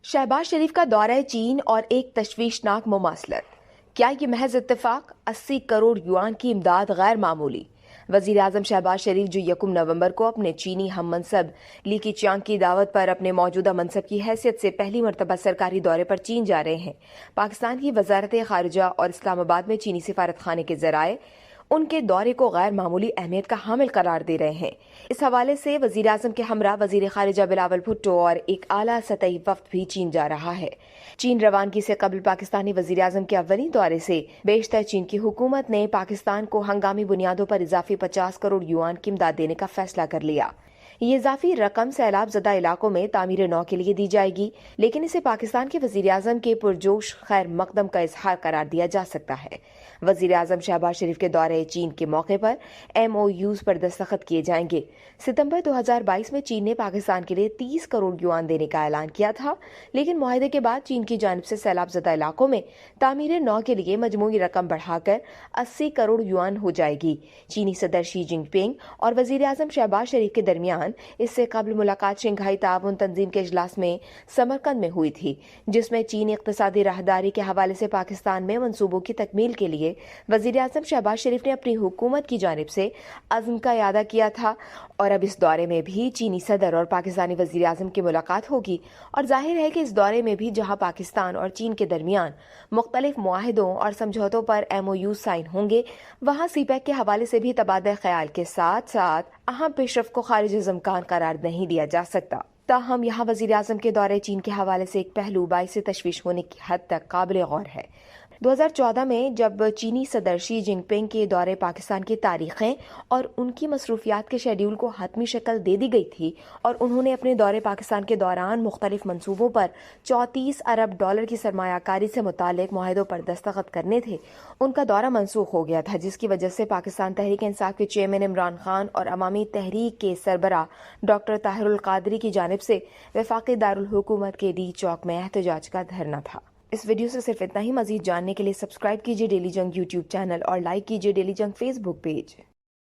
शहबाज शरीफ का दौरा चीन और एक तशवीशनाक मुमासलत। क्या ये महज इत्तेफाक? 80 करोड़ युआन की इमदाद गैर मामूली। वजीर आजम शहबाज शरीफ जो 1 नवंबर को अपने चीनी हम मनसब ली कीचियांग की दावत पर अपने मौजूदा मनसब की हैसियत से पहली मरतबा सरकारी दौरे पर चीन जा रहे हैं। पाकिस्तान की वजारत खारिजा और इस्लामाबाद में चीनी सिफारत खाने के जराए उनके दौरे को गैर मामूली अहमियत का हामिल करार दे रहे हैं। इस हवाले से वजीर आजम के हमरा वजीर खारिजा बिलावल भुट्टो और एक आला सतही वफ्द भी चीन जा रहा है। चीन रवानगी से कबल पाकिस्तानी वजीर आजम के अव्वली दौरे से बेशतर चीन की हुकूमत ने पाकिस्तान को हंगामी बुनियादों पर इजाफी 50 करोड़ युआन की इमदाद देने का फैसला कर लिया। ये इजाफी रकम सैलाब ज़दा इलाकों में तामीर नौ के लिए दी जाएगी, लेकिन इसे पाकिस्तान के वजीर आजम के पुरजोश खैर मकदम का इजहार करार दिया जा सकता है। वजीर आजम शहबाज शरीफ के दौरे चीन के मौके पर MOUs पर दस्तखत किए जाएंगे। सितंबर 2022 में चीन ने पाकिस्तान के लिए 30 करोड़ युआन देने का ऐलान किया था, लेकिन मुआहदे के बाद चीन की जानिब से सैलाब ज़दा इलाकों में तामीर नौ के लिए मजमूई रकम बढ़ाकर 80 करोड़ युआन हो जाएगी। चीनी सदर शी जिनपिंग और वजीर आजम शहबाज शरीफ के दरमियान इससे कबल मुलाकात शंघाई ताउन तंजीम के इजलास में समरकंद में हुई थी, जिसमें चीन इक्तिसादी राहदारी के हवाले से पाकिस्तान में मंसूबों की तकमील के लिए वजीर आजम शहबाज शरीफ ने अपनी हुकूमत की जानिब से अज़्म का इयादा किया था। और अब इस दौरे में भी चीनी सदर और पाकिस्तानी वजीर आजम की मुलाकात होगी और जाहिर है कि इस दौरे में भी जहां पाकिस्तान और चीन के दरमियान मुख्तलिफ मुआहिदों और समझौतों पर MOU साइन होंगे, वहां CPEC के हवाले से भी तबादला ख्याल के साथ साथ अहम पेशरफ को खारिज ज़मकान करार नहीं दिया जा सकता। ताहम यहाँ वजीर आजम के दौरे चीन के हवाले से एक पहलू बाइस तशवीश होने की हद तक काबिल गौर है। 2014 में जब चीनी सदर शी जिनपिंग के दौरे पाकिस्तान की तारीखें और उनकी मसरूफियात के शेड्यूल को हतमी शक्ल दे दी गई थी और उन्होंने अपने दौरे पाकिस्तान के दौरान मुख्तलिफ मनसूबों पर 34 अरब डॉलर की सरमायाकारी से मुतालिक मुआहदों पर दस्तखत करने थे, उनका दौरा मनसूख हो गया था, जिसकी वजह से पाकिस्तान तहरीक इंसाफ के चेयरमैन इमरान खान और अवामी तहरीक के सरबराह डॉक्टर ताहिरुल कादरी की जानिब से वफाकी दारुल हुकूमत के डी चौक में एहतजाज का धरना था। इस वीडियो से सिर्फ इतना ही। मजीद जानने के लिए सब्सक्राइब कीजिए डेली जंग YouTube चैनल और लाइक कीजिए डेली जंग Facebook पेज।